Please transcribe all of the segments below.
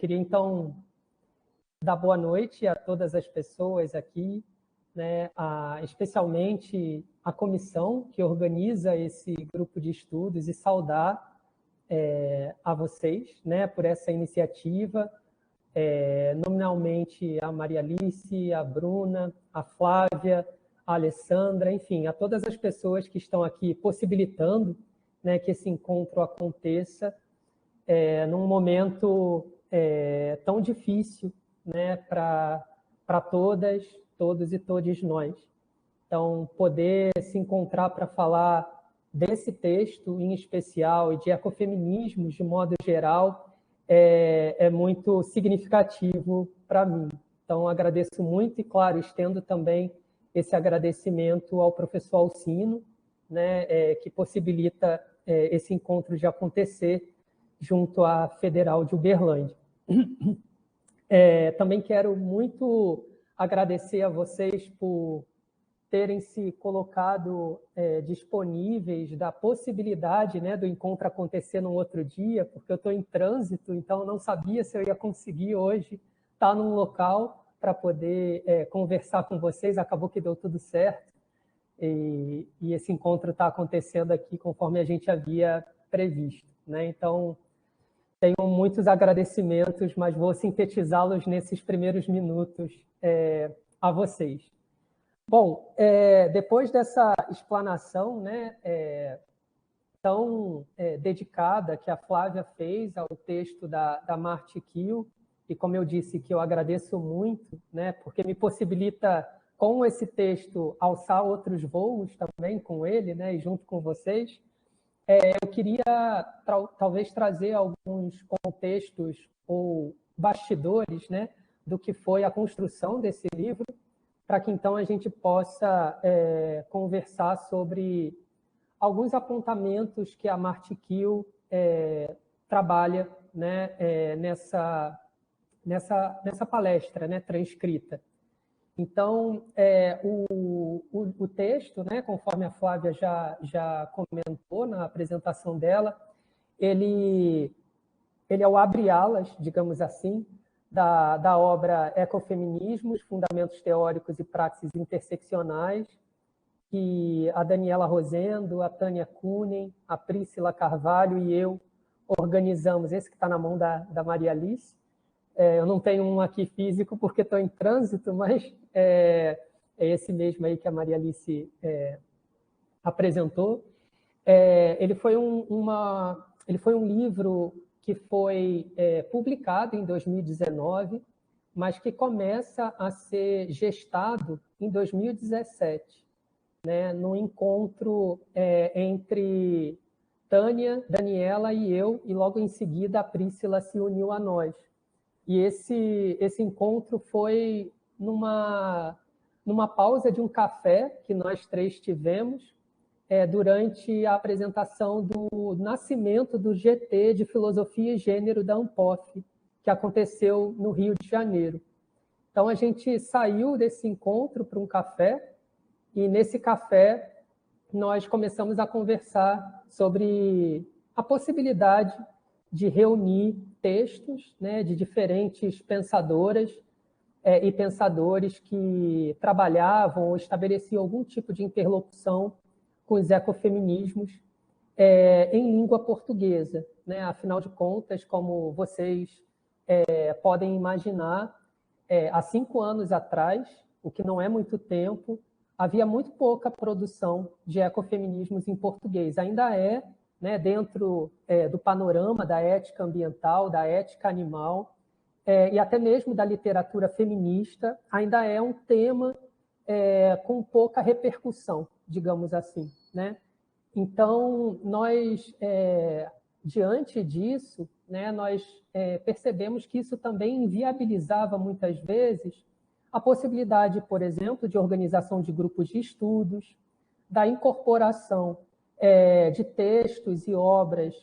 Queria, então, dar boa noite a todas as pessoas aqui, né, especialmente a comissão que organiza esse grupo de estudos e saudar a vocês, né, por essa iniciativa, nominalmente a Maria Alice, a Bruna, a Flávia, a Alessandra, enfim, a todas as pessoas que estão aqui possibilitando, né, que esse encontro aconteça num momento tão difícil, né, para todas, todos e todes nós. Então, poder se encontrar para falar desse texto em especial e de ecofeminismos de modo geral é muito significativo para mim. Então, agradeço muito e, claro, estendo também esse agradecimento ao professor Alcino, né, que possibilita esse encontro de acontecer junto à Federal de Uberlândia. Também quero muito agradecer a vocês por terem se colocado disponíveis da possibilidade, né, do encontro acontecer num outro dia, porque eu estou em trânsito, então não sabia se eu ia conseguir hoje estar num local para poder conversar com vocês. Acabou que deu tudo certo e esse encontro está acontecendo aqui conforme a gente havia previsto, né? Então, tenho muitos agradecimentos, mas vou sintetizá-los nesses primeiros minutos a vocês. Bom, depois dessa explanação, né, tão dedicada que a Flávia fez ao texto da Marti Kiel, e como eu disse, que eu agradeço muito, né, porque me possibilita, com esse texto, alçar outros voos também com ele, né, e junto com vocês. Eu queria talvez trazer alguns contextos ou bastidores, né, do que foi a construção desse livro, para que então a gente possa conversar sobre alguns apontamentos que a Marti Kiel trabalha, né, nessa palestra, né, transcrita. Então, o texto, né, conforme a Flávia já comentou na apresentação dela, ele é o abre-alas, digamos assim, da obra Ecofeminismos, Fundamentos Teóricos e Praxis Interseccionais, que a Daniela Rosendo, a Tânia Kunen, a Priscila Carvalho e eu organizamos, esse que está na mão da Maria Alice. Eu não tenho um aqui físico porque estou em trânsito, mas é esse mesmo aí que a Maria Alice apresentou. Ele foi um livro que foi publicado em 2019, mas que começa a ser gestado em 2017, né, num encontro entre Tânia, Daniela e eu, e logo em seguida a Priscila se uniu a nós. E esse encontro foi numa pausa de um café que nós três tivemos durante a apresentação do nascimento do GT de Filosofia e Gênero da Ampof, que aconteceu no Rio de Janeiro. Então, a gente saiu desse encontro para um café, e nesse café nós começamos a conversar sobre a possibilidade de reunir textos, né, de diferentes pensadoras e pensadores que trabalhavam ou estabeleciam algum tipo de interlocução com os ecofeminismos em língua portuguesa, né? Afinal de contas, como vocês podem imaginar, há 5 anos atrás, o que não é muito tempo, havia muito pouca produção de ecofeminismos em português. Ainda né, dentro do panorama da ética ambiental, da ética animal, e até mesmo da literatura feminista, ainda é um tema com pouca repercussão, digamos assim, né? Então, nós, diante disso, né, nós percebemos que isso também inviabilizava, muitas vezes, a possibilidade, por exemplo, de organização de grupos de estudos, da incorporação de textos e obras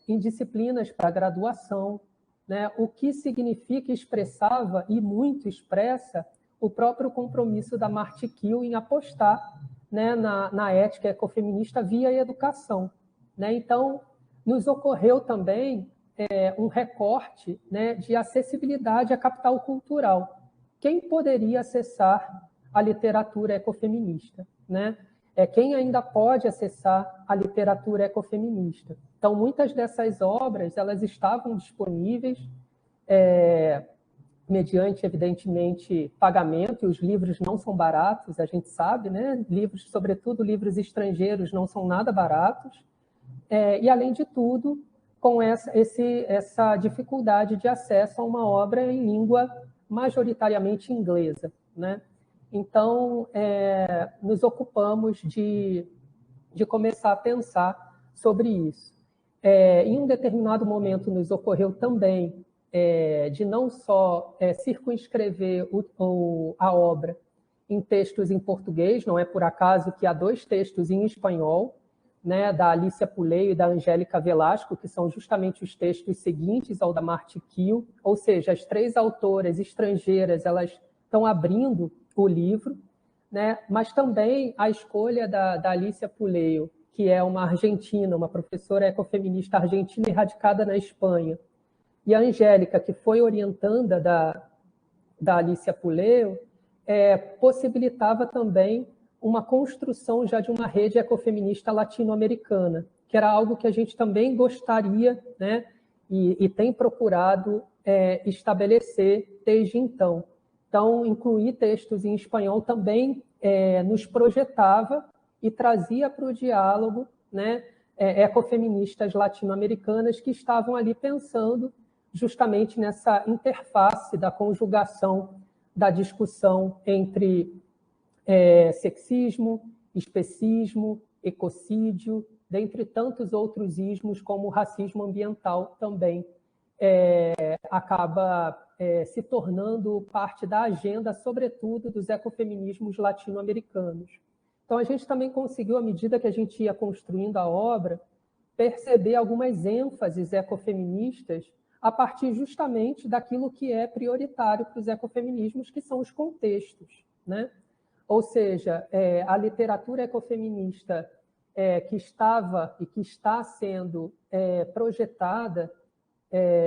em disciplinas para graduação, né, o que significa e expressava, e muito expressa, o próprio compromisso da Marti Kiel em apostar, né, na ética ecofeminista via educação, né? Então, nos ocorreu também um recorte, né, de acessibilidade a capital cultural. Quem poderia acessar a literatura ecofeminista, né? Quem ainda pode acessar a literatura ecofeminista. Então, muitas dessas obras elas estavam disponíveis mediante, evidentemente, pagamento, e os livros não são baratos, a gente sabe, né? Livros, sobretudo livros estrangeiros, não são nada baratos. E, além de tudo, com essa dificuldade de acesso a uma obra em língua majoritariamente inglesa, né? Então, nos ocupamos de começar a pensar sobre isso. Em um determinado momento, nos ocorreu também de não só circunscrever a obra em textos em português, não é por acaso que há 2 textos em espanhol, né, da Alicia Puleyo e da Angélica Velasco, que são justamente os textos seguintes ao da Marti Kiel, ou seja, as 3 autoras estrangeiras elas estão abrindo o livro, né, mas também a escolha da Alicia Puleyo, que é uma argentina, uma professora ecofeminista argentina radicada na Espanha, e a Angélica, que foi orientanda da Alicia Puleyo, possibilitava também uma construção já de uma rede ecofeminista latino-americana, que era algo que a gente também gostaria, né, e tem procurado estabelecer desde então. Então, incluir textos em espanhol também nos projetava e trazia para o diálogo, né, ecofeministas latino-americanas que estavam ali pensando justamente nessa interface da conjugação da discussão entre sexismo, especismo, ecocídio, dentre tantos outros ismos, como o racismo ambiental também acaba se tornando parte da agenda, sobretudo, dos ecofeminismos latino-americanos. Então, a gente também conseguiu, à medida que a gente ia construindo a obra, perceber algumas ênfases ecofeministas a partir justamente daquilo que é prioritário para os ecofeminismos, que são os contextos, né? Ou seja, a literatura ecofeminista que estava e que está sendo projetada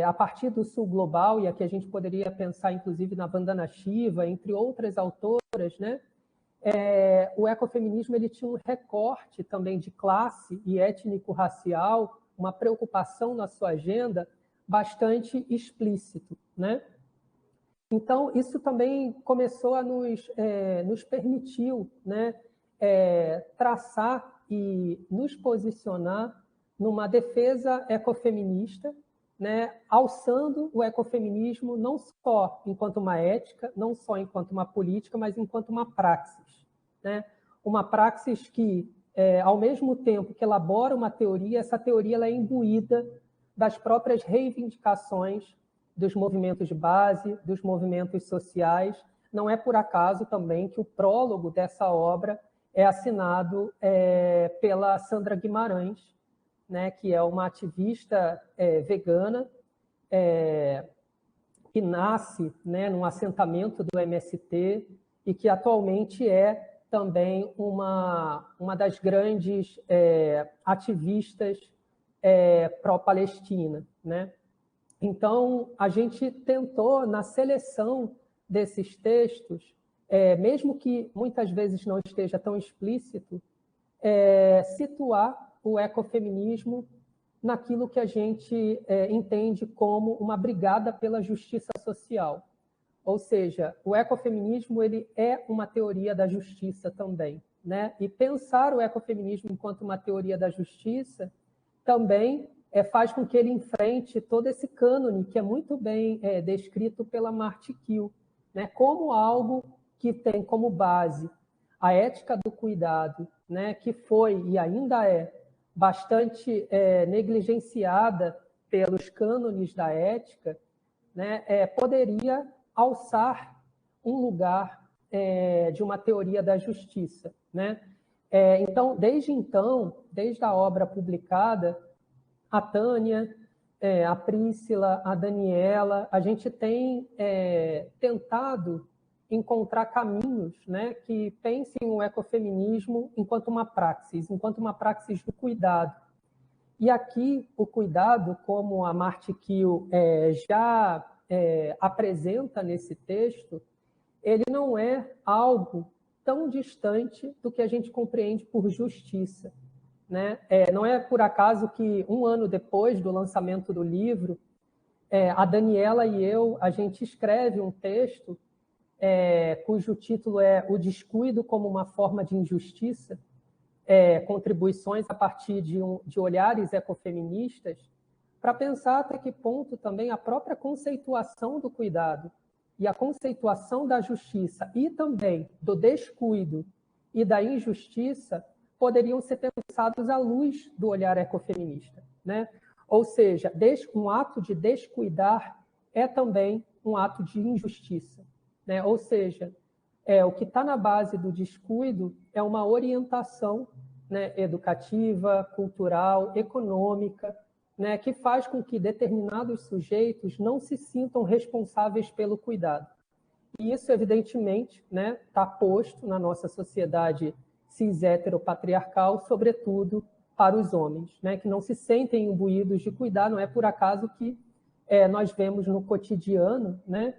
a partir do Sul Global, e aqui a gente poderia pensar, inclusive, na Vandana Shiva, entre outras autoras, né? O ecofeminismo ele tinha um recorte também de classe e étnico-racial, uma preocupação na sua agenda bastante explícito, né? Então, isso também começou a nos permitiu, né, traçar e nos posicionar numa defesa ecofeminista, né, alçando o ecofeminismo não só enquanto uma ética, não só enquanto uma política, mas enquanto uma praxis, né? Uma praxis que, ao mesmo tempo que elabora uma teoria, essa teoria ela é imbuída das próprias reivindicações dos movimentos de base, dos movimentos sociais. Não é por acaso também que o prólogo dessa obra é assinado pela Sandra Guimarães, né, que é uma ativista vegana que nasce, né, num assentamento do MST e que atualmente é também uma das grandes ativistas pró-Palestina, né? Então, a gente tentou, na seleção desses textos, mesmo que muitas vezes não esteja tão explícito, situar o ecofeminismo naquilo que a gente entende como uma brigada pela justiça social. Ou seja, o ecofeminismo ele é uma teoria da justiça também, né? E pensar o ecofeminismo enquanto uma teoria da justiça também faz com que ele enfrente todo esse cânone que é muito bem descrito pela Marti Kiel, né? Como algo que tem como base a ética do cuidado, né? Que foi e ainda é bastante negligenciada pelos cânones da ética, né? Poderia alçar um lugar de uma teoria da justiça, né? Então, desde a obra publicada, a Tânia, a Príscila, a Daniela, a gente tem tentado encontrar caminhos, né, que pensem o ecofeminismo enquanto uma praxis do cuidado. E aqui o cuidado, como a Marti Kiel já apresenta nesse texto, ele não é algo tão distante do que a gente compreende por justiça, né? Não é por acaso que, um ano depois do lançamento do livro, a Daniela e eu, a gente escreve um texto cujo título é O Descuido como uma Forma de Injustiça, contribuições a partir de olhares ecofeministas, para pensar até que ponto também a própria conceituação do cuidado e a conceituação da justiça e também do descuido e da injustiça poderiam ser pensados à luz do olhar ecofeminista, né? Ou seja, um ato de descuidar é também um ato de injustiça, né? Ou seja, o que está na base do descuido é uma orientação, né, educativa, cultural, econômica, né, que faz com que determinados sujeitos não se sintam responsáveis pelo cuidado. E isso, evidentemente, né, está posto na nossa sociedade cis-heteropatriarcal, sobretudo para os homens, né, que não se sentem imbuídos de cuidar. Não é por acaso que nós vemos no cotidiano, né,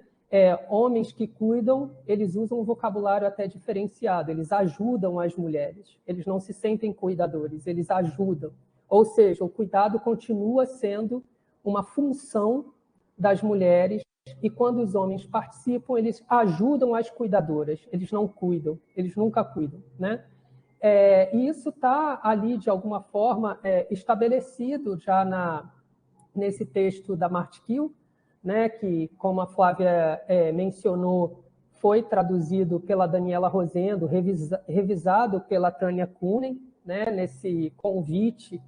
homens que cuidam, eles usam um vocabulário até diferenciado, eles ajudam as mulheres, eles não se sentem cuidadores, eles ajudam. Ou seja, o cuidado continua sendo uma função das mulheres, e quando os homens participam, eles ajudam as cuidadoras, eles não cuidam, eles nunca cuidam, né? E isso está ali, de alguma forma, estabelecido já nesse texto da Marti Kiel, né, que, como a Flávia mencionou, foi traduzido pela Daniela Rosendo, revisado pela Tânia Kuhnen, né, nesse convite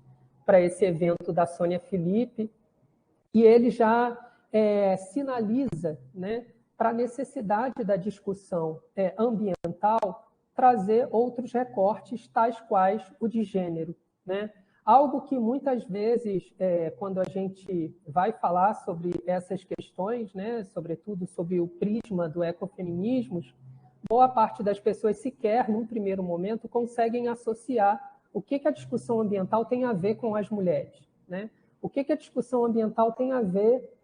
para esse evento da Sônia Felipe, e ele já sinaliza, né, para a necessidade da discussão ambiental trazer outros recortes, tais quais o de gênero, né? Algo que muitas vezes, quando a gente vai falar sobre essas questões, né, sobretudo sobre o prisma do ecofeminismo, boa parte das pessoas sequer, num primeiro momento, conseguem associar o que a discussão ambiental tem a ver com as mulheres, né? O que a discussão ambiental tem a ver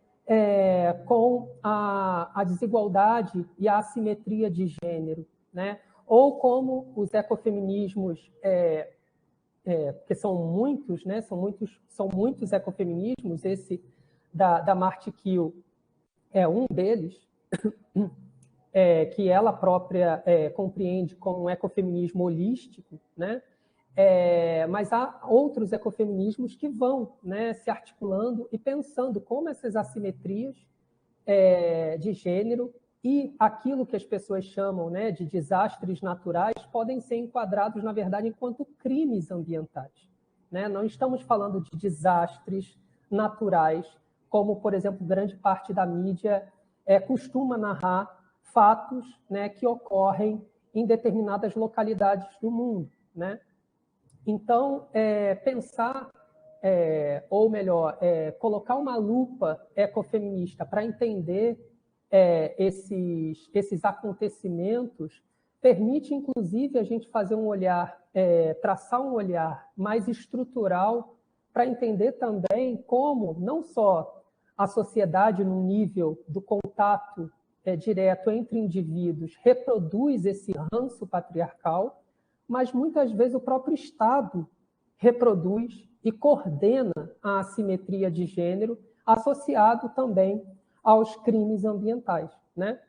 com a desigualdade e a assimetria de gênero, né? Ou como os ecofeminismos, que são muitos, né? São muitos ecofeminismos, esse da Marti Kiel é um deles, que ela própria compreende como um ecofeminismo holístico, né? Mas há outros ecofeminismos que vão, né, se articulando e pensando como essas assimetrias de gênero e aquilo que as pessoas chamam, né, de desastres naturais podem ser enquadrados, na verdade, enquanto crimes ambientais, né? Não estamos falando de desastres naturais, como, por exemplo, grande parte da mídia costuma narrar fatos, né, que ocorrem em determinadas localidades do mundo, né? Então, pensar, ou melhor, colocar uma lupa ecofeminista para entender esses acontecimentos permite, inclusive, a gente fazer um olhar, traçar um olhar mais estrutural para entender também como não só a sociedade, no nível do contato direto entre indivíduos, reproduz esse ranço patriarcal, mas muitas vezes o próprio Estado reproduz e coordena a assimetria de gênero, associado também aos crimes ambientais, né?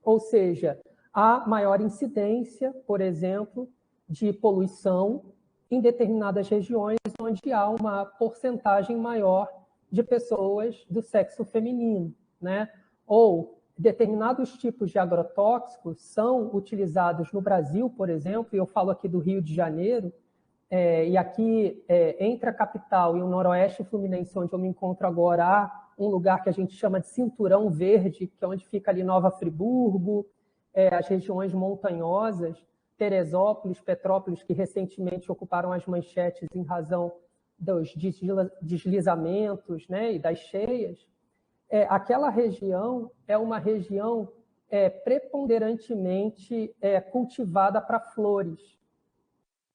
Ou seja, há maior incidência, por exemplo, de poluição em determinadas regiões onde há uma porcentagem maior de pessoas do sexo feminino, né? Ou determinados tipos de agrotóxicos são utilizados no Brasil, por exemplo, e eu falo aqui do Rio de Janeiro, e aqui entre a capital e o noroeste fluminense, onde eu me encontro agora, há um lugar que a gente chama de Cinturão Verde, que é onde fica ali Nova Friburgo, as regiões montanhosas, Teresópolis, Petrópolis, que recentemente ocuparam as manchetes em razão dos deslizamentos, né, e das cheias. Aquela região é uma região preponderantemente cultivada para flores.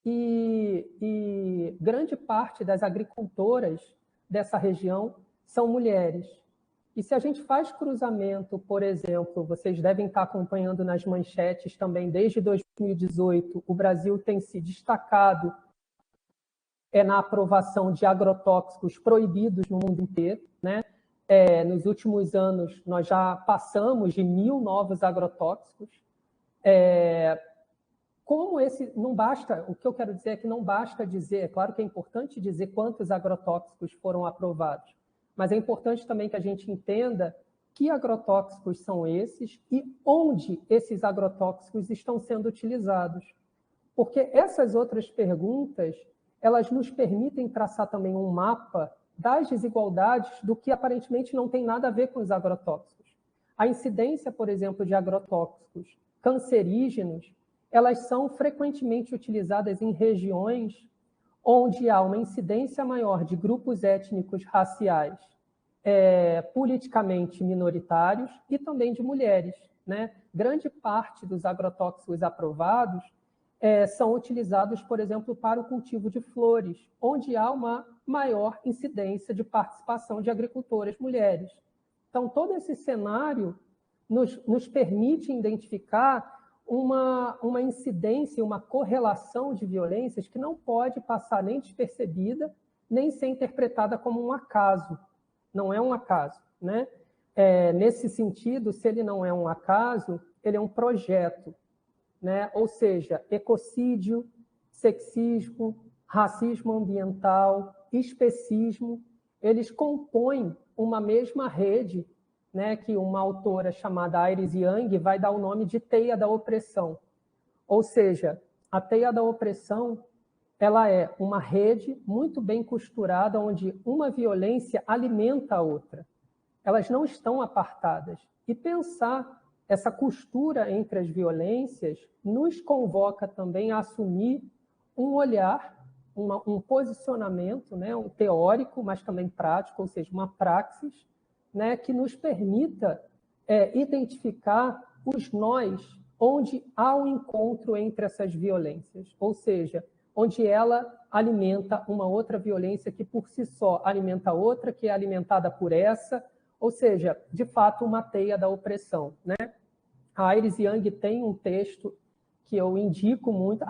e grande parte das agricultoras dessa região são mulheres. E se a gente faz cruzamento, por exemplo, vocês devem estar acompanhando nas manchetes também, desde 2018, o Brasil tem se destacado na aprovação de agrotóxicos proibidos no mundo inteiro, né? Nos últimos anos, nós já passamos de 1.000 novos agrotóxicos. Como esse não basta, o que eu quero dizer é que não basta dizer, é claro que é importante dizer quantos agrotóxicos foram aprovados, mas é importante também que a gente entenda que agrotóxicos são esses e onde esses agrotóxicos estão sendo utilizados. Porque essas outras perguntas, elas nos permitem traçar também um mapa das desigualdades do que aparentemente não tem nada a ver com os agrotóxicos. A incidência, por exemplo, de agrotóxicos cancerígenos, elas são frequentemente utilizadas em regiões onde há uma incidência maior de grupos étnicos raciais politicamente minoritários e também de mulheres, né? Grande parte dos agrotóxicos aprovados são utilizados, por exemplo, para o cultivo de flores, onde há uma maior incidência de participação de agricultoras mulheres. Então, todo esse cenário nos permite identificar uma incidência, uma correlação de violências que não pode passar nem despercebida, nem ser interpretada como um acaso. Não é um acaso, né? Nesse sentido, se ele não é um acaso, ele é um projeto, né? Ou seja, ecocídio, sexismo, racismo ambiental, especismo, eles compõem uma mesma rede, né, que uma autora chamada Iris Young vai dar o nome de teia da opressão. Ou seja, a teia da opressão, ela é uma rede muito bem costurada, onde uma violência alimenta a outra. Elas não estão apartadas. E pensar essa costura entre as violências nos convoca também a assumir um olhar, um posicionamento, né, um teórico, mas também prático, ou seja, uma praxis, né, que nos permita identificar os nós onde há um encontro entre essas violências, ou seja, onde ela alimenta uma outra violência que por si só alimenta outra, que é alimentada por essa, ou seja, de fato, uma teia da opressão, né? A Iris Young tem um texto que eu indico muito.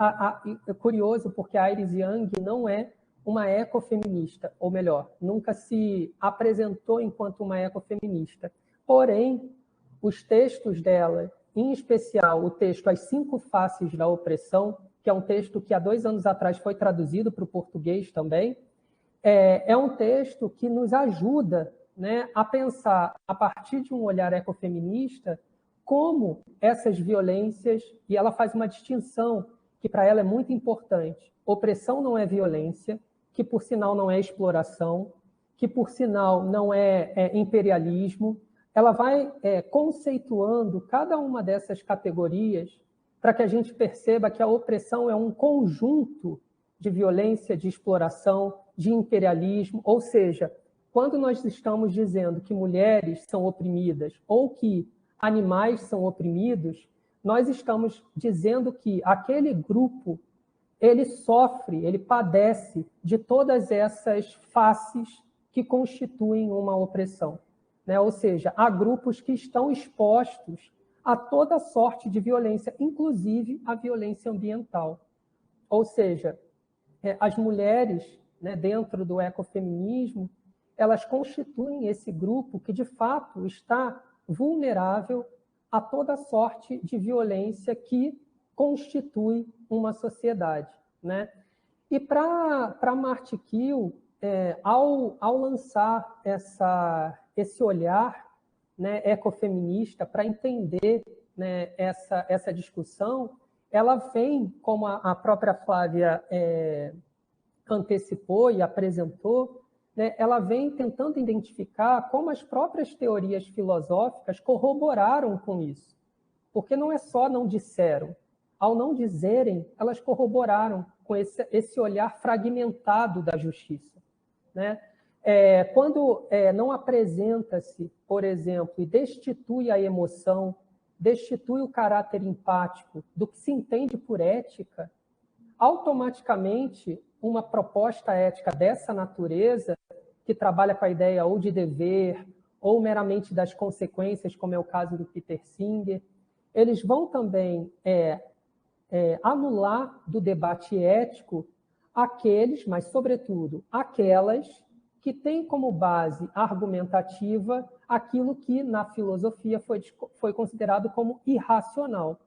É curioso, porque a Iris Young não é uma ecofeminista, ou melhor, nunca se apresentou enquanto uma ecofeminista. Porém, os textos dela, em especial o texto As 5 Faces da Opressão, que é um texto que há 2 anos atrás foi traduzido para o português também, é um texto que nos ajuda, né, a pensar, a partir de um olhar ecofeminista, como essas violências, e ela faz uma distinção que para ela é muito importante. Opressão não é violência, que por sinal não é exploração, que por sinal não é imperialismo. Ela vai conceituando cada uma dessas categorias para que a gente perceba que a opressão é um conjunto de violência, de exploração, de imperialismo, ou seja, quando nós estamos dizendo que mulheres são oprimidas ou que animais são oprimidos, nós estamos dizendo que aquele grupo ele sofre, ele padece de todas essas faces que constituem uma opressão, né? Ou seja, há grupos que estão expostos a toda sorte de violência, inclusive a violência ambiental. Ou seja, as mulheres, né, dentro do ecofeminismo, elas constituem esse grupo que, de fato, está vulnerável a toda sorte de violência que constitui uma sociedade, né? E para Marti Kiel, ao lançar esse olhar, né, ecofeminista para entender, né, essa discussão, ela vem, como a própria Flávia antecipou e apresentou, né, ela vem tentando identificar como as próprias teorias filosóficas corroboraram com isso. Porque não é só não disseram. Ao não dizerem, elas corroboraram com esse olhar fragmentado da justiça, né? Quando não apresenta-se, por exemplo, e destitui a emoção, destitui o caráter empático do que se entende por ética, automaticamente uma proposta ética dessa natureza, que trabalha com a ideia ou de dever, ou meramente das consequências, como é o caso do Peter Singer, eles vão também anular do debate ético aqueles, mas sobretudo aquelas que têm como base argumentativa aquilo que na filosofia foi considerado como irracional.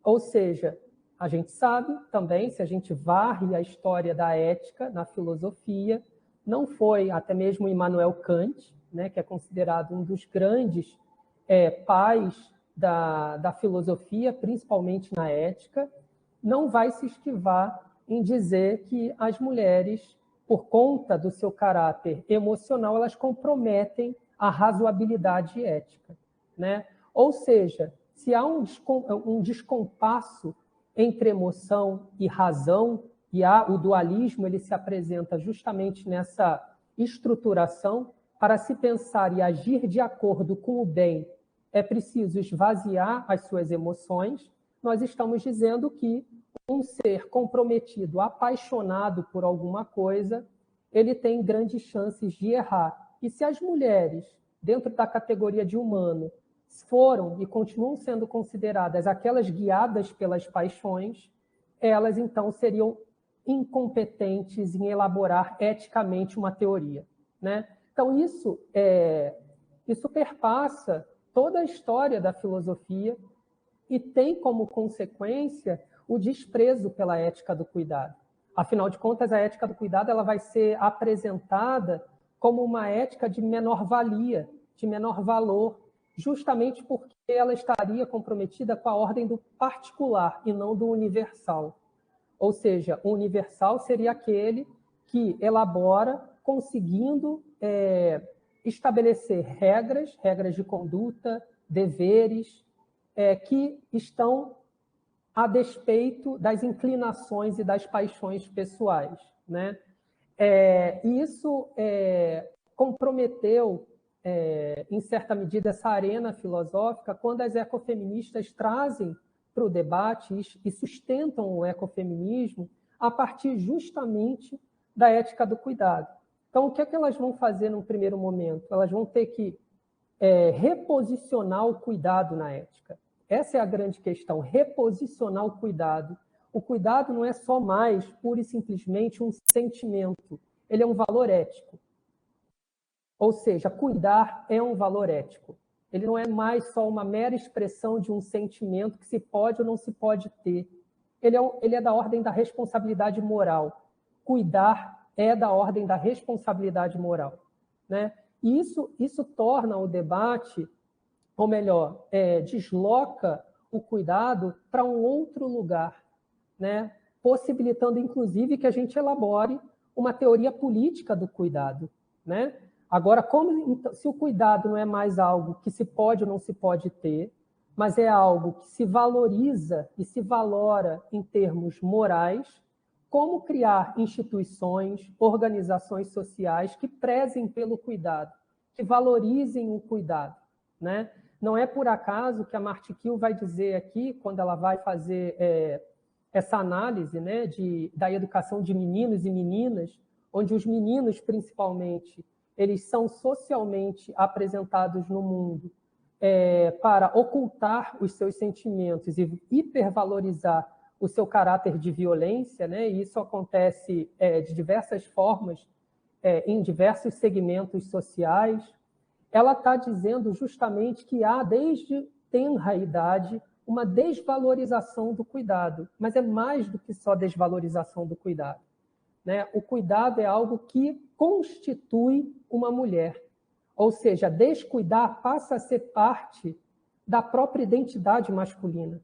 Ou seja, a gente sabe também, se a gente varre a história da ética na filosofia, não foi até mesmo Immanuel Kant, né, que é considerado um dos grandes pais da filosofia, principalmente na ética, não vai se esquivar em dizer que as mulheres, por conta do seu caráter emocional, elas comprometem a razoabilidade ética, né? Ou seja, se há um descompasso entre emoção e razão, e o dualismo ele se apresenta justamente nessa estruturação, para se pensar e agir de acordo com o bem, é preciso esvaziar as suas emoções. Nós estamos dizendo que um ser comprometido, apaixonado por alguma coisa, ele tem grandes chances de errar. E se as mulheres, dentro da categoria de humano, foram e continuam sendo consideradas aquelas guiadas pelas paixões, elas então seriam incompetentes em elaborar eticamente uma teoria, né? Então isso perpassa toda a história da filosofia e tem como consequência o desprezo pela ética do cuidado. Afinal de contas, a ética do cuidado ela vai ser apresentada como uma ética de menor valia, de menor valor, justamente porque ela estaria comprometida com a ordem do particular e não do universal. Ou seja, o universal seria aquele que elabora conseguindo estabelecer regras de conduta, deveres, que estão a despeito das inclinações e das paixões pessoais, né? E isso comprometeu, em certa medida, essa arena filosófica quando as ecofeministas trazem para o debate e sustentam o ecofeminismo a partir justamente da ética do cuidado. Então, o que é que elas vão fazer num primeiro momento? Elas vão ter que reposicionar o cuidado na ética. Essa é a grande questão, reposicionar o cuidado. O cuidado não é só mais, pura e simplesmente, um sentimento. Ele é um valor ético. Ou seja, cuidar é um valor ético. Ele não é mais só uma mera expressão de um sentimento que se pode ou não se pode ter. Ele é da ordem da responsabilidade moral. Cuidar é da ordem da responsabilidade moral, né? E isso torna o debate, ou melhor, desloca o cuidado para um outro lugar, né? Possibilitando, inclusive, que a gente elabore uma teoria política do cuidado, né? Agora, se o cuidado não é mais algo que se pode ou não se pode ter, mas é algo que se valoriza e se valora em termos morais, como criar instituições, organizações sociais que prezem pelo cuidado, que valorizem o cuidado, né? Não é por acaso que a Marti Kiel vai dizer aqui, quando ela vai fazer essa análise, né, da educação de meninos e meninas, onde os meninos, principalmente, eles são socialmente apresentados no mundo para ocultar os seus sentimentos e hipervalorizar o seu caráter de violência, né? E isso acontece de diversas formas em diversos segmentos sociais. Ela está dizendo justamente que há, desde tenra idade, uma desvalorização do cuidado, mas é mais do que só desvalorização do cuidado, né? O cuidado é algo que constitui uma mulher, ou seja, descuidar passa a ser parte da própria identidade masculina.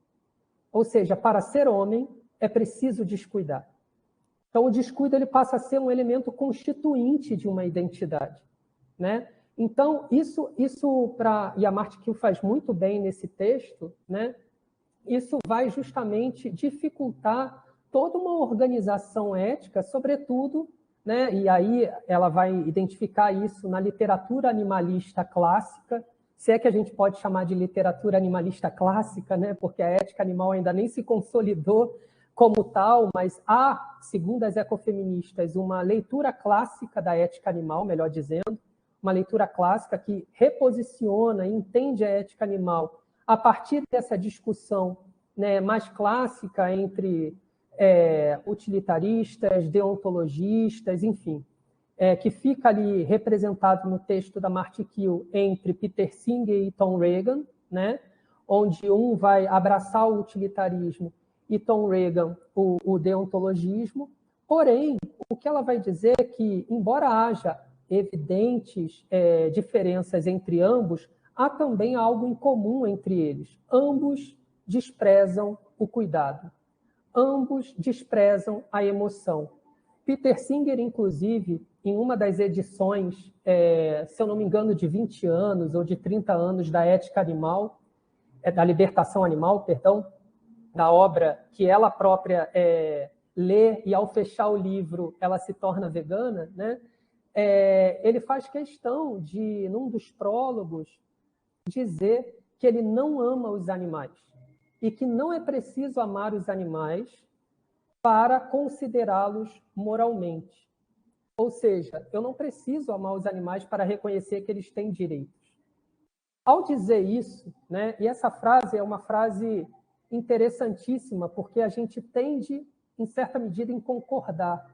Ou seja, para ser homem é preciso descuidar. Então, o descuido ele passa a ser um elemento constituinte de uma identidade, né? Então, e a Marti Kiel faz muito bem nesse texto, né? Isso vai justamente dificultar toda uma organização ética, sobretudo, né? E aí ela vai identificar isso na literatura animalista clássica, se é que a gente pode chamar de literatura animalista clássica, né? Porque a ética animal ainda nem se consolidou como tal, mas há, segundo as ecofeministas, uma leitura clássica da ética animal, melhor dizendo, uma leitura clássica que reposiciona e entende a ética animal a partir dessa discussão, né, mais clássica entre utilitaristas, deontologistas, enfim, que fica ali representado no texto da Marti Kiel entre Peter Singer e Tom Regan, né, onde um vai abraçar o utilitarismo e Tom Regan o deontologismo. Porém, o que ela vai dizer é que, embora haja evidentes diferenças entre ambos, há também algo em comum entre eles. Ambos desprezam o cuidado. Ambos desprezam a emoção. Peter Singer, inclusive, em uma das edições, se eu não me engano, de 20 anos ou de 30 anos da ética animal, da libertação animal, perdão, da obra que ela própria lê e, ao fechar o livro, ela se torna vegana, né? Ele faz questão de, num dos prólogos, dizer que ele não ama os animais e que não é preciso amar os animais para considerá-los moralmente. Ou seja, eu não preciso amar os animais para reconhecer que eles têm direitos. Ao dizer isso, né, e essa frase é uma frase interessantíssima, porque a gente tende, em certa medida, em concordar.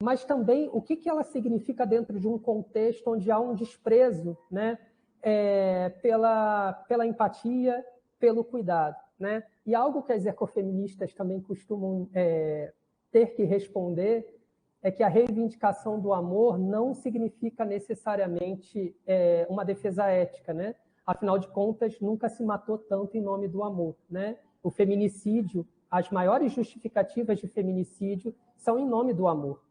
Mas também o que ela significa dentro de um contexto onde há um desprezo, né, pela empatia, pelo cuidado, né? E algo que as ecofeministas também costumam ter que responder é que a reivindicação do amor não significa necessariamente uma defesa ética, né? Afinal de contas, nunca se matou tanto em nome do amor, né? O feminicídio, as maiores justificativas de feminicídio são em nome do amor,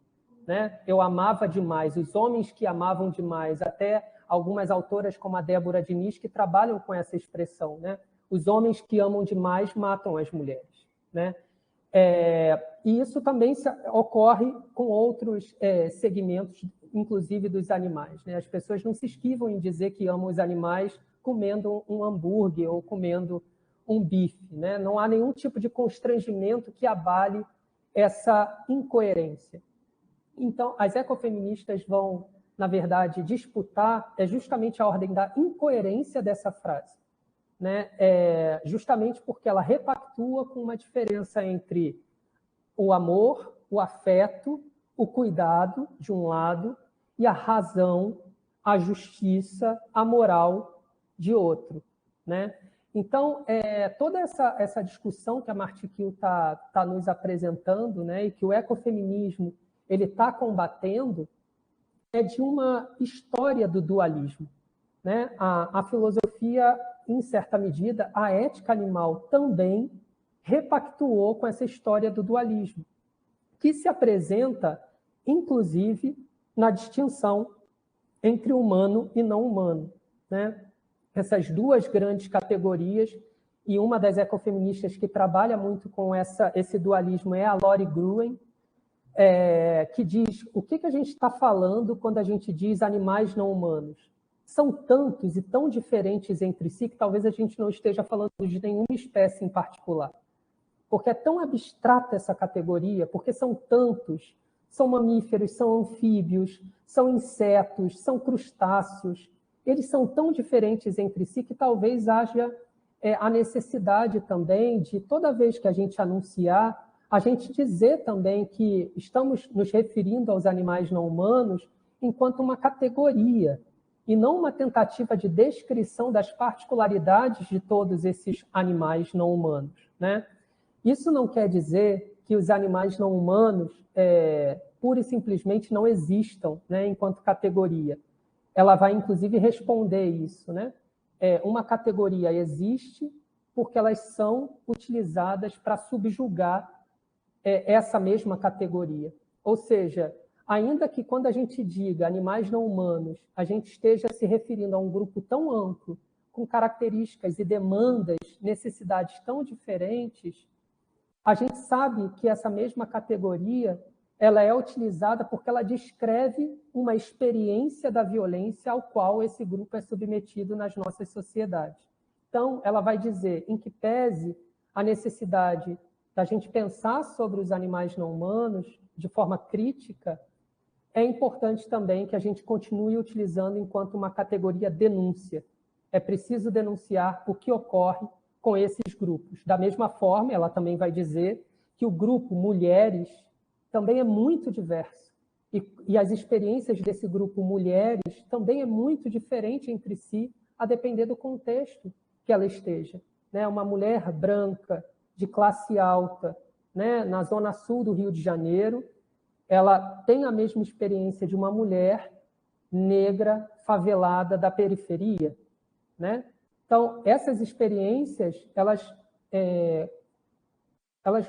né? Eu amava demais, os homens que amavam demais, até algumas autoras como a Débora Diniz que trabalham com essa expressão, né? Os homens que amam demais matam as mulheres, né? E isso também ocorre com outros segmentos, inclusive dos animais, né? As pessoas não se esquivam em dizer que amam os animais comendo um hambúrguer ou comendo um bife, né? Não há nenhum tipo de constrangimento que abale essa incoerência. Então, as ecofeministas vão, na verdade, disputar justamente a ordem da incoerência dessa frase, né? Justamente porque ela repactua com uma diferença entre o amor, o afeto, o cuidado, de um lado, e a razão, a justiça, a moral, de outro, né? Então, toda essa discussão que a Marti Kiel tá nos apresentando, né, e que o ecofeminismo ele está combatendo, é de uma história do dualismo, né? A filosofia, em certa medida, a ética animal também repactuou com essa história do dualismo, que se apresenta, inclusive, na distinção entre humano e não humano, né? Essas duas grandes categorias, e uma das ecofeministas que trabalha muito com esse dualismo é a Lori Gruen, que diz o que a gente está falando quando a gente diz animais não humanos. São tantos e tão diferentes entre si que talvez a gente não esteja falando de nenhuma espécie em particular. Porque é tão abstrata essa categoria, porque são tantos, são mamíferos, são anfíbios, são insetos, são crustáceos. Eles são tão diferentes entre si que talvez haja a necessidade também de, toda vez que a gente anunciar, a gente dizer também que estamos nos referindo aos animais não humanos enquanto uma categoria, e não uma tentativa de descrição das particularidades de todos esses animais não humanos, né? Isso não quer dizer que os animais não humanos pura e simplesmente não existam, né, enquanto categoria. Ela vai, inclusive, responder isso, né? Uma categoria existe porque elas são utilizadas para subjugar essa mesma categoria. Ou seja, ainda que quando a gente diga animais não humanos, a gente esteja se referindo a um grupo tão amplo, com características e demandas, necessidades tão diferentes, a gente sabe que essa mesma categoria ela é utilizada porque ela descreve uma experiência da violência ao qual esse grupo é submetido nas nossas sociedades. Então, ela vai dizer, em que pese a necessidade da gente pensar sobre os animais não humanos de forma crítica, é importante também que a gente continue utilizando enquanto uma categoria denúncia. É preciso denunciar o que ocorre com esses grupos. Da mesma forma, ela também vai dizer que o grupo mulheres também é muito diverso. E as experiências desse grupo mulheres também é muito diferente entre si, a depender do contexto que ela esteja. Né? Uma mulher branca, de classe alta, né? Na zona sul do Rio de Janeiro, ela tem a mesma experiência de uma mulher negra, favelada da periferia. Né? Então, essas experiências, elas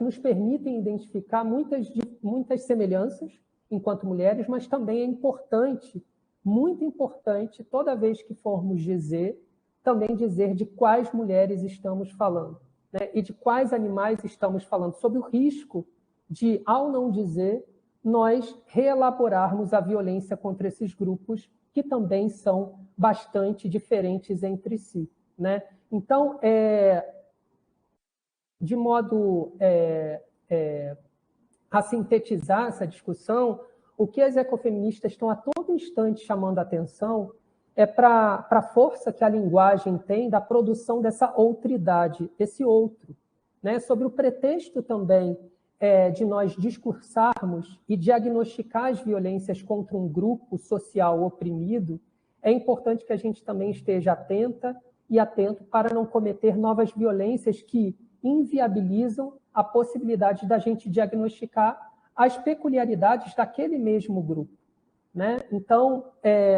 nos permitem identificar muitas semelhanças enquanto mulheres, mas também é importante, muito importante, toda vez que formos dizer, também dizer de quais mulheres estamos falando, né? E de quais animais estamos falando, sob o risco de, ao não dizer, nós reelaborarmos a violência contra esses grupos, que também são bastante diferentes entre si. Né? Então, de modo a sintetizar essa discussão, o que as ecofeministas estão a todo instante chamando a atenção é para a força que a linguagem tem da produção dessa outridade, esse outro, né? Sobre o pretexto também de nós discursarmos e diagnosticar as violências contra um grupo social oprimido, é importante que a gente também esteja atenta e atento para não cometer novas violências que inviabilizam a possibilidade da gente diagnosticar as peculiaridades daquele mesmo grupo. Né? Então,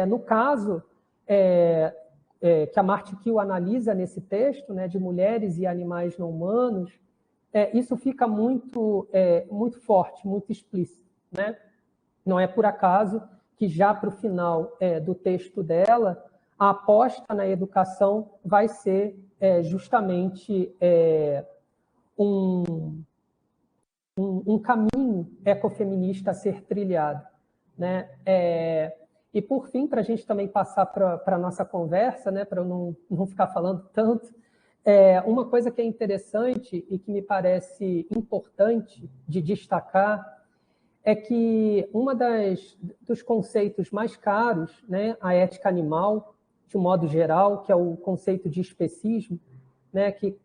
no caso que a Marti Kiel analisa nesse texto, né, de mulheres e animais não humanos, isso fica muito forte, muito explícito. Né? Não é por acaso que já para o final do texto dela, a aposta na educação vai ser justamente um caminho ecofeminista a ser trilhado. Né? E, por fim, para a gente também passar para a nossa conversa, né, para eu não ficar falando tanto, uma coisa que é interessante e que me parece importante de destacar é que dos conceitos mais caros, né, a ética animal, de um modo geral, que é o conceito de especismo, né, que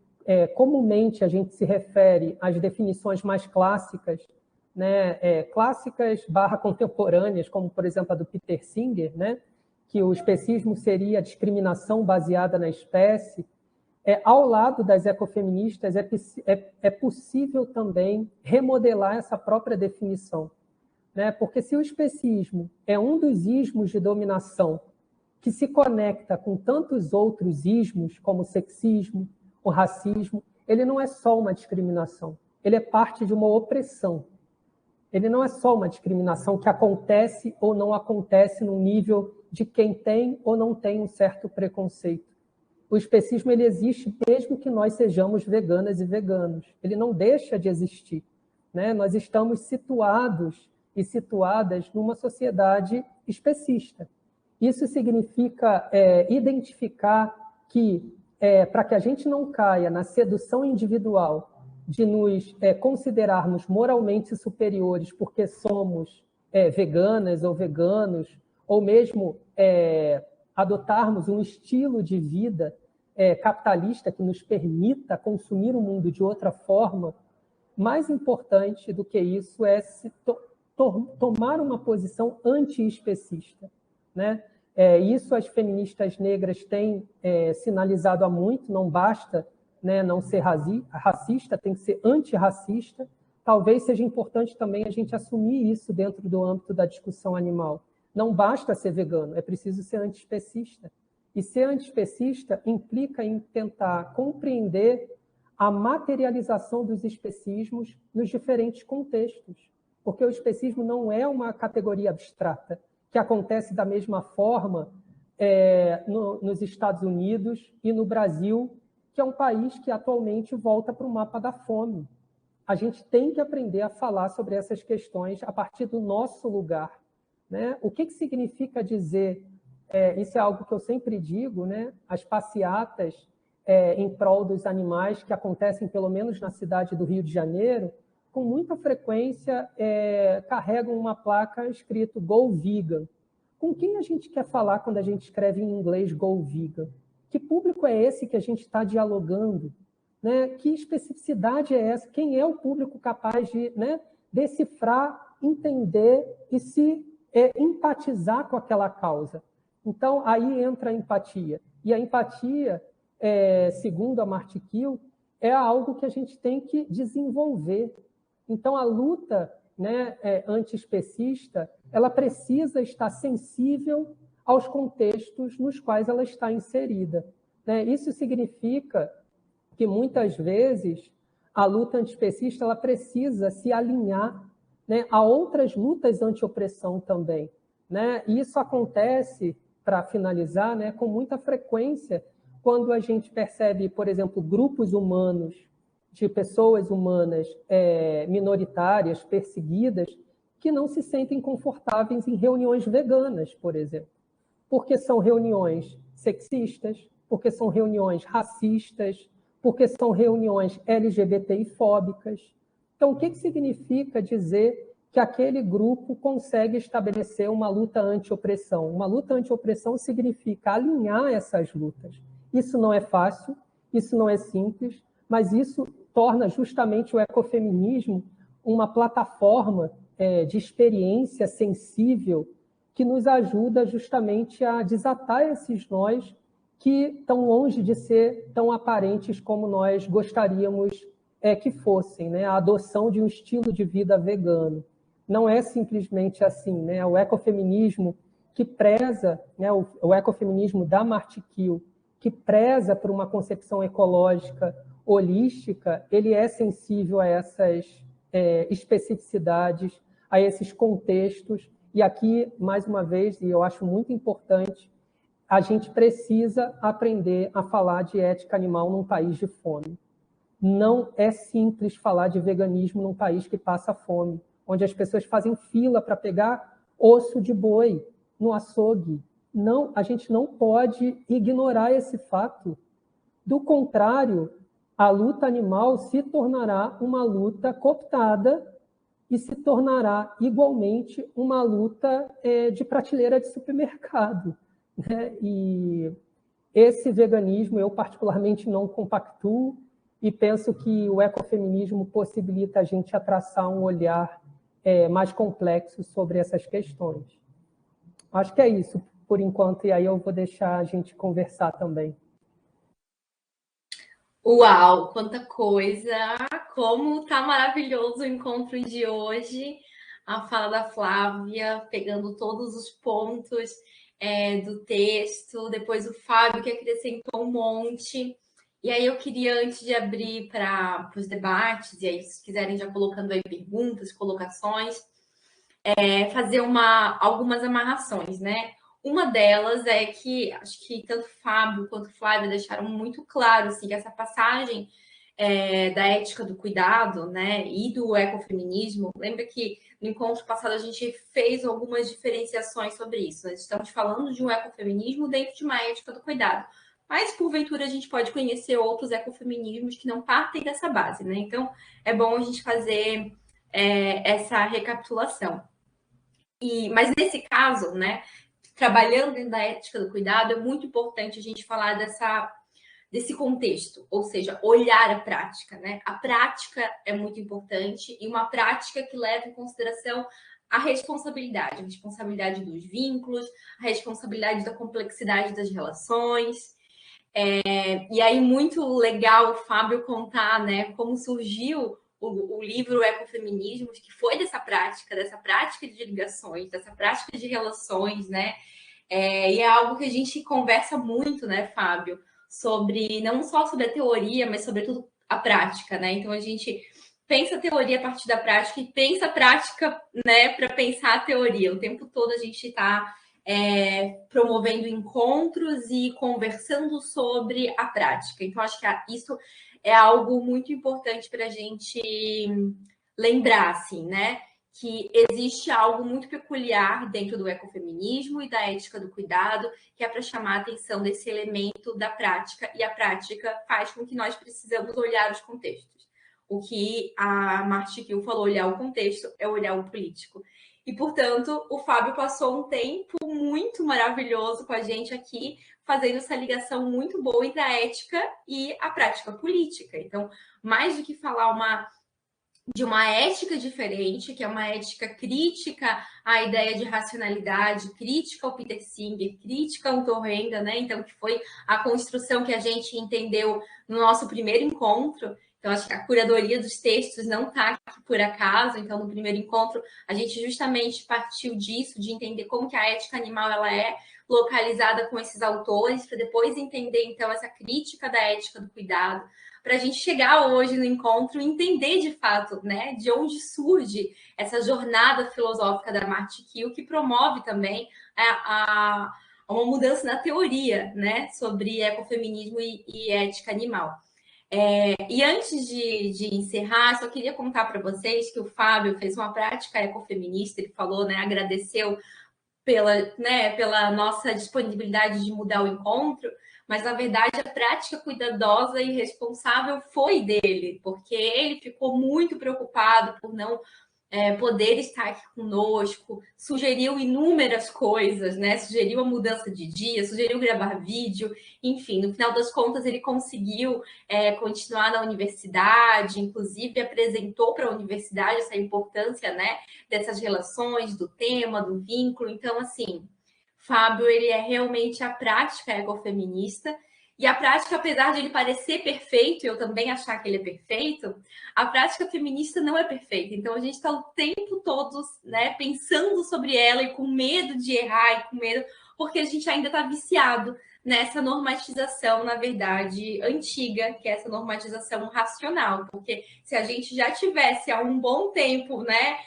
comumente a gente se refere às definições mais clássicas, né, clássicas / contemporâneas, como, por exemplo, a do Peter Singer, né, que o especismo seria a discriminação baseada na espécie. Ao lado das ecofeministas, é possível também remodelar essa própria definição. Né? Porque se o especismo é um dos ismos de dominação que se conecta com tantos outros ismos, como o sexismo, o racismo, ele não é só uma discriminação, ele é parte de uma opressão. Ele não é só uma discriminação que acontece ou não acontece no nível de quem tem ou não tem um certo preconceito. O especismo ele existe mesmo que nós sejamos veganas e veganos. Ele não deixa de existir. Né? Nós estamos situados e situadas numa sociedade especista. Isso significa identificar que, para que a gente não caia na sedução individual de nos considerarmos moralmente superiores porque somos veganas ou veganos, ou mesmo adotarmos um estilo de vida capitalista que nos permita consumir o mundo de outra forma, mais importante do que isso é tomar uma posição anti-especista. Né? Isso as feministas negras têm sinalizado há muito, não basta, né, não ser racista, tem que ser antirracista. Talvez seja importante também a gente assumir isso dentro do âmbito da discussão animal. Não basta ser vegano, é preciso ser antiespecista. E ser antiespecista implica em tentar compreender a materialização dos especismos nos diferentes contextos, porque o especismo não é uma categoria abstrata, que acontece da mesma forma nos Estados Unidos e no Brasil, que é um país que atualmente volta para o mapa da fome. A gente tem que aprender a falar sobre essas questões a partir do nosso lugar. Né? O que significa dizer, isso é algo que eu sempre digo, né? As passeatas em prol dos animais, que acontecem pelo menos na cidade do Rio de Janeiro, com muita frequência carregam uma placa escrito Go Vegan. Com quem a gente quer falar quando a gente escreve em inglês Go Vegan? Que público é esse que a gente está dialogando? Né? Que especificidade é essa? Quem é o público capaz de, né, decifrar, entender e se empatizar com aquela causa? Então, aí entra a empatia. E a empatia, segundo a Marti Kiel, é algo que a gente tem que desenvolver. Então, a luta, né, antiespecista, ela precisa estar sensível aos contextos nos quais ela está inserida. Né? Isso significa que, muitas vezes, a luta antiespecista ela precisa se alinhar, né, a outras lutas anti-opressão também. Né? E isso acontece, para finalizar, né, com muita frequência, quando a gente percebe, por exemplo, grupos humanos, de pessoas humanas minoritárias, perseguidas, que não se sentem confortáveis em reuniões veganas, por exemplo. Porque são reuniões sexistas, porque são reuniões racistas, porque são reuniões LGBTI-fóbicas. Então, o que significa dizer que aquele grupo consegue estabelecer uma luta anti-opressão? Uma luta anti-opressão significa alinhar essas lutas. Isso não é fácil, isso não é simples, mas isso torna justamente o ecofeminismo uma plataforma de experiência sensível que nos ajuda justamente a desatar esses nós que estão longe de ser tão aparentes como nós gostaríamos que fossem. Né? A adoção de um estilo de vida vegano. Não é simplesmente assim. Né? O ecofeminismo que preza, né, o ecofeminismo da Marti Kiel, que preza por uma concepção ecológica holística, ele é sensível a essas especificidades, a esses contextos. E aqui, mais uma vez, e eu acho muito importante, a gente precisa aprender a falar de ética animal num país de fome. Não é simples falar de veganismo num país que passa fome, onde as pessoas fazem fila para pegar osso de boi no açougue. Não, a gente não pode ignorar esse fato. Do contrário, a luta animal se tornará uma luta cooptada e se tornará igualmente uma luta de prateleira de supermercado. Né? E esse veganismo eu particularmente não compactuo e penso que o ecofeminismo possibilita a gente a traçar um olhar mais complexo sobre essas questões. Acho que é isso por enquanto, e aí eu vou deixar a gente conversar também. Uau, quanta coisa! Como tá maravilhoso o encontro de hoje. A fala da Flávia, pegando todos os pontos do texto, depois o Fábio, que acrescentou um monte. E aí eu queria, antes de abrir para os debates, e aí se quiserem já colocando aí perguntas, colocações, fazer algumas amarrações, né? Uma delas é que acho que tanto Fábio quanto Flávia deixaram muito claro assim, que essa passagem da ética do cuidado, né, e do ecofeminismo. Lembra que no encontro passado a gente fez algumas diferenciações sobre isso. Nós estamos falando de um ecofeminismo dentro de uma ética do cuidado. Mas, porventura, a gente pode conhecer outros ecofeminismos que não partem dessa base, né? Então, é bom a gente fazer essa recapitulação. Mas nesse caso, né, trabalhando dentro da ética do cuidado, é muito importante a gente falar desse contexto, ou seja, olhar a prática, né? A prática é muito importante e uma prática que leva em consideração a responsabilidade dos vínculos, a responsabilidade da complexidade das relações. E aí, muito legal o Fábio contar, né, como surgiu o livro Ecofeminismos, que foi dessa prática de ligações, dessa prática de relações, né? E é algo que a gente conversa muito, né, Fábio? Não só sobre a teoria, mas sobretudo a prática, né? Então a gente pensa a teoria a partir da prática e pensa a prática, né, para pensar a teoria. O tempo todo a gente está promovendo encontros e conversando sobre a prática. Então acho que isso é algo muito importante para a gente lembrar, assim, né? que existe algo muito peculiar dentro do ecofeminismo e da ética do cuidado, que é para chamar a atenção desse elemento da prática, e a prática faz com que nós precisamos olhar os contextos. O que a Marti Kiel falou, olhar o contexto, é olhar o político. E, portanto, o Fábio passou um tempo muito maravilhoso com a gente aqui, fazendo essa ligação muito boa entre a ética e a prática política. Então, mais do que falar de uma ética diferente, que é uma ética crítica à ideia de racionalidade, crítica ao Peter Singer, crítica ao Torrenga, né? Então, que foi a construção que a gente entendeu no nosso primeiro encontro. Então, acho que a curadoria dos textos não está aqui por acaso. Então, no primeiro encontro, a gente justamente partiu disso, de entender como que a ética animal ela é localizada com esses autores, para depois entender, então, essa crítica da ética do cuidado, para a gente chegar hoje no encontro e entender de fato, né, de onde surge essa jornada filosófica da Marti Kiel, que promove também uma mudança na teoria, né, sobre ecofeminismo e ética animal. E antes de encerrar, só queria contar para vocês que o Fábio fez uma prática ecofeminista, ele falou, né, agradeceu pela nossa disponibilidade de mudar o encontro, mas, na verdade, a prática cuidadosa e responsável foi dele, porque ele ficou muito preocupado por não poder estar aqui conosco, sugeriu inúmeras coisas, né? Sugeriu a mudança de dia, sugeriu gravar vídeo, enfim, no final das contas ele conseguiu continuar na universidade, inclusive apresentou para a universidade essa importância, né, dessas relações, do tema, do vínculo. Então, assim, Fábio, ele é realmente a prática ecofeminista. E a prática, apesar de ele parecer perfeito, e eu também achar que ele é perfeito, a prática feminista não é perfeita. Então, a gente está o tempo todo, né, pensando sobre ela e com medo de errar, e com medo, porque a gente ainda está viciado nessa normatização, na verdade, antiga, que é essa normatização racional. Porque se a gente já tivesse há um bom tempo, né,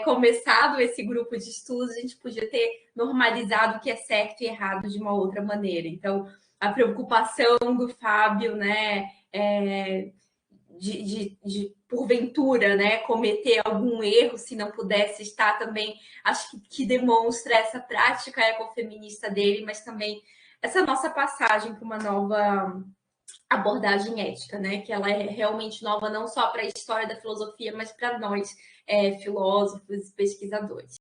começado esse grupo de estudos, a gente podia ter normalizado o que é certo e errado de uma outra maneira. Então, a preocupação do Fábio, né, de porventura, né, cometer algum erro se não pudesse estar também, acho que demonstra essa prática ecofeminista dele, mas também essa nossa passagem para uma nova abordagem ética, né, que ela é realmente nova não só para a história da filosofia, mas para nós, filósofos e pesquisadores.